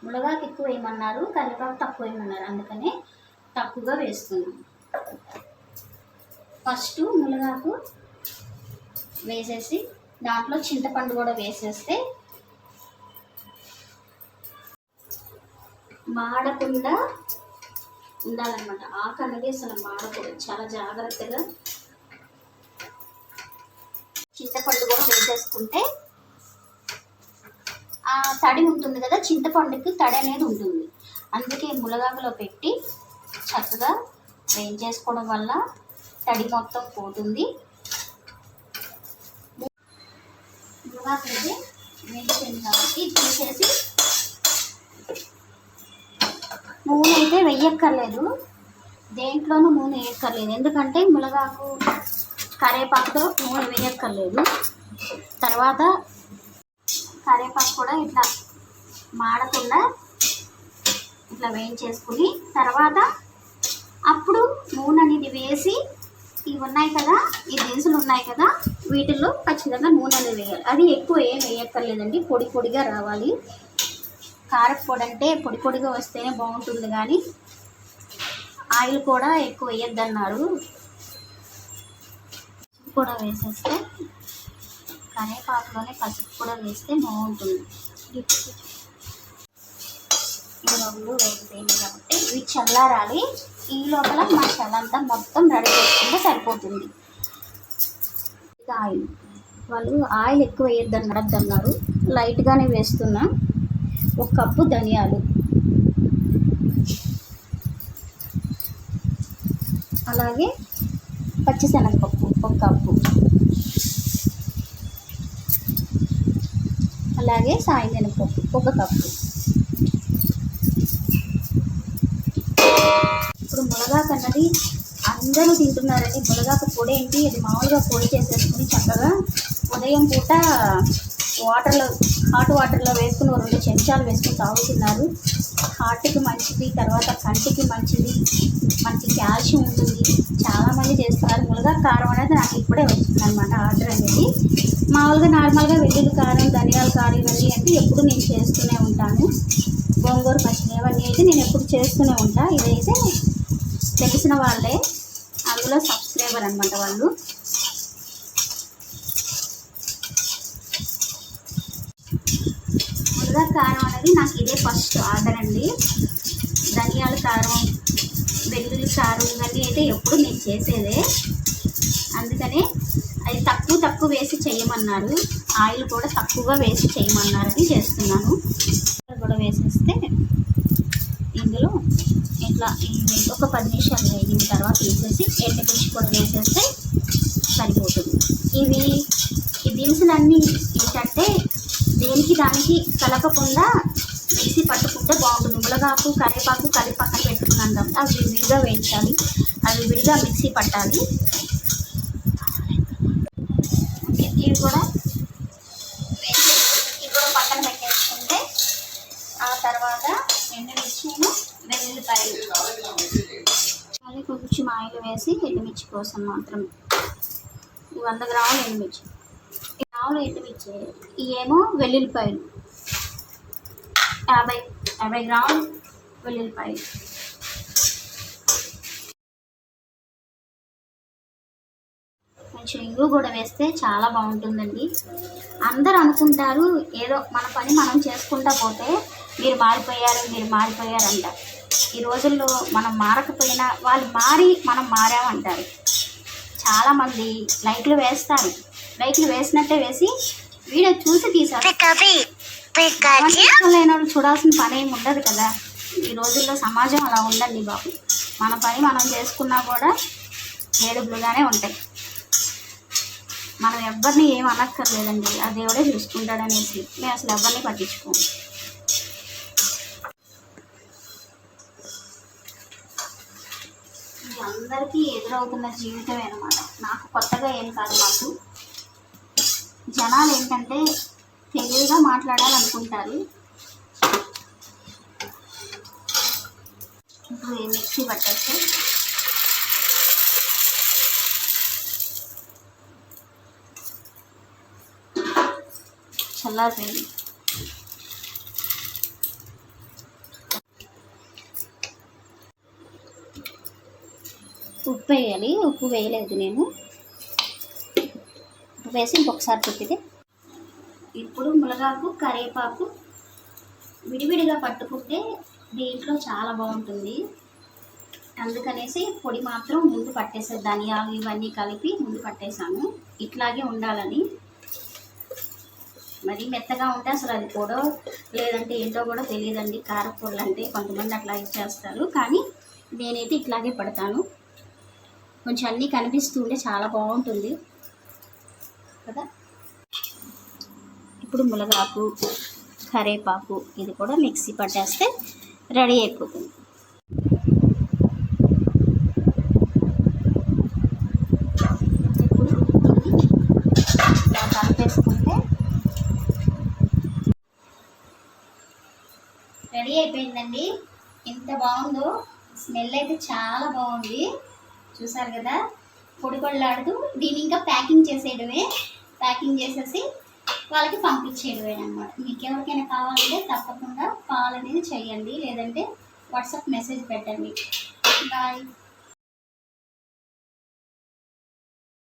మునగాకు ఎక్కువ వేయమన్నారు, కరివేపాకు తక్కువ వేయమన్నారు, అందుకనే తక్కువగా వేస్తున్నాను. ఫస్ట్ మునగాకు వేసేసి దాంట్లో చింతపండు కూడా వేసేస్తే మాడకుండా ఉండాలన్నమాట. ఆకు అనేది అసలు మాడకూడదు, చాలా జాగ్రత్తగా. చింతపండు కూడా వేసేసుకుంటే ఆ తడి ఉంటుంది కదా, చింతపండుకి తడి అనేది ఉంటుంది. అందుకే మునగాకులో పెట్టి చక్కగా వేయించేసుకోవడం వల్ల తడి మొత్తం పోతుంది. మునగాకు అయితే వేయించింది కాబట్టి తీసేసి, నూనె అయితే వెయ్యక్కర్లేదు, దేంట్లోనూ నూనె వేయక్కర్లేదు. ఎందుకంటే మునగాకు కరివేపాకుతో నూనె వేయక్కర్లేదు. తర్వాత కరివేపాకు కూడా ఇట్లా మాడకుండా ఇట్లా వేయించేసుకుని తర్వాత అప్పుడు నూనె అనేది వేసి, ఇవి ఉన్నాయి కదా, ఈ దినుసులు ఉన్నాయి కదా, వీటిల్లో ఖచ్చితంగా నూనె అనేది వేయాలి. అది ఎక్కువ ఏం వేయక్కర్లేదండి, పొడి పొడిగా రావాలి. కారపొడి అంటే పొడి పొడిగా వస్తేనే బాగుంటుంది, కానీ ఆయిల్ కూడా ఎక్కువ వేయద్దన్నారు. కూడా వేసేస్తే కరివేపాకులోనే పసుపు కూడా వేస్తే బాగుంటుంది. ఈ రెండు వేగిపోయింది కాబట్టి ఇవి చల్లారాలి. ఈ లోపల మసాలా అంతా మొత్తం రెడీ చేసుకుంటే సరిపోతుంది. ఆయిల్ వాళ్ళు ఆయిల్ ఎక్కువ వేయద్దన్నారు, లైట్గానే వేస్తున్నా. 1 కప్పు ధనియాలు, అలాగే పచ్చిశనగపప్పు 1 కప్పు, అలాగే సాయి మినపప్పు 1 కప్పు. ఇప్పుడు మునగాకు అన్నది అందరూ తింటున్నారండి. మునగాకు పొడి ఏంటి, అది మామూలుగా పొడి చేసేసుకుని చక్కగా ఉదయం పూట హాట్ వాటర్లో వేసుకుని 2 చెంచాలు వేసుకుని తాగుతున్నారు. హార్ట్కి మంచిది, తర్వాత కంటికి మంచిది, మనకి కాల్షియం ఉంటుంది. చాలామంది చేస్తున్నారు. మునగాకు కారం అనేది నాకు ఇప్పుడే వచ్చింది అనమాట, ఆర్డర్ అనేది. మామూలుగా నార్మల్గా వెల్లుల్లి కారం, ధనియాల కారం ఇవన్నీ అంటే ఎప్పుడు నేను చేస్తూనే ఉంటాను. గోంగూర పచ్చడి ఇవన్నీ అయితే నేను ఎప్పుడు చేస్తూనే ఉంటాను. ఇదైతే తెలిసిన వాళ్ళే, అందులో సబ్స్క్రైబర్ అనమాట వాళ్ళు. మునగాకు కారం అనేది నాకు ఇదే ఫస్ట్ ఆర్డర్ అండి. ధనియాల కారం, వెల్లుల్లి కారం ఇవన్నీ అయితే ఎప్పుడు నేను చేసేదే. అందుకనే అది తక్కువ వేసి చేయమన్నారు, ఆయిల్ కూడా తక్కువగా వేసి చేయమన్నారని చేస్తున్నాను. కూడా వేసేస్తే ఇందులో ఇట్లా ఒక 10 నిమిషాలు వేగిన తర్వాత వేసేసి ఎండుమిర్చి కూడా వేసేస్తే సరిపోతుంది. ఈ దినుసులన్నీ ఏంటంటే దేనికి దానికి కలపకుండా మిక్సీ పట్టుకుంటే బాగుంటుంది. మునగాకు కరివేపాకు కలిపి పక్కన పెట్టుకున్నాం కాబట్టి అవి విడిగా వేయించాలి, అవి విడిగా మిక్సీ పట్టాలి. ఇవి కూడా పక్కన పెట్టేసుకుంటే ఆ తర్వాత ఎండుమిర్చిను వెల్లుల్లిపాయలు అది కొంచెం ఆయిల్ వేసి ఎండుమిర్చి కోసం మాత్రమే 100 గ్రాములు ఎండుమిర్చి, ఎండుమిర్చి ఇవేమో వెల్లుల్లిపాయలు 50 గ్రాములు వెల్లుల్లిపాయలు. కొంచెం ఇంగు కూడా వేస్తే చాలా బాగుంటుందండి. అందరూ అనుకుంటారు ఏదో మన పని మనం చేసుకుంటా పోతే మీరు మారిపోయారు అంటారు. ఈ రోజుల్లో మనం మారకపోయినా వాళ్ళు మారి మనం మారామంటారు. చాలామంది లైక్లు వేస్తారు, లైక్లు వేసినట్టే వేసి వీడియో చూసి తీసారు. లేని వాళ్ళు చూడాల్సిన పని ఏమి ఉండదు కదా. ఈ రోజుల్లో సమాజం అలా ఉండండి బాబు. మన పని మనం చేసుకున్నా కూడా ఏడుగులుగానే ఉంటాయి. మనం ఎవరిని ఏం అనక్కర్లేదండి, ఆ దేవుడే చూసుకుంటాడనేసి మేము అసలు ఎవరిని పట్టించుకోము. ఇది అందరికీ ఎదురవుతున్న జీవితమే అన్నమాట, నాకు కొత్తగా ఏం కాదు. మాకు జనాలు ఏంటంటే తెలివిగా మాట్లాడాలనుకుంటారు. ఇప్పుడు మిక్సీ పట్టేస్తే చల్లారిపోయింది. ఉప్పు వేయాలి. ఉప్పు వేయలేదు నేను. ఉప్పు వేసి ఇంకొకసారి తిప్పితే ఇప్పుడు మునగాకు కరివేపాకు విడివిడిగా పట్టుకుంటే దీంట్లో చాలా బాగుంటుంది. అందుకనేసి పొడి మాత్రం ముందు పట్టేసాను. ధనియాలు ఇవన్నీ కలిపి ముందు పట్టేసాను. ఇట్లాగే ఉండాలని. మరి మెత్తగా ఉంటే అసలు అది కూడా లేదంటే ఏంటో కూడా తెలియదండి. కారపొడులు అంటే కొంతమంది అట్లా ఇచ్చేస్తారు, కానీ నేనైతే ఇట్లాగే పడతాను. కొంచెం అన్నీ కనిపిస్తుంటే చాలా బాగుంటుంది కదా. ఇప్పుడు మునగాకు కరివేపాకు ఇది కూడా మిక్సీ పట్టేస్తే రెడీ అయిపోతుంది. ఇలా కలిపేసుకుంటే రెడీ అయిపోయిందండి. ఎంత బాగుందో, స్మెల్ అయితే చాలా బాగుంది. చూసారు కదా, పొడి పొడిలాడుతూ. దీన్ని ఇంకా ప్యాకింగ్ చేసేయడమే. ప్యాకింగ్ చేసేసి వాళ్ళకి పంపించేయడమే అనమాట. మీకు ఎవరికైనా కావాలంటే తప్పకుండా కాల్ అనేది చేయండి, లేదంటే వాట్సాప్ మెసేజ్ పెట్టండి. బాయ్.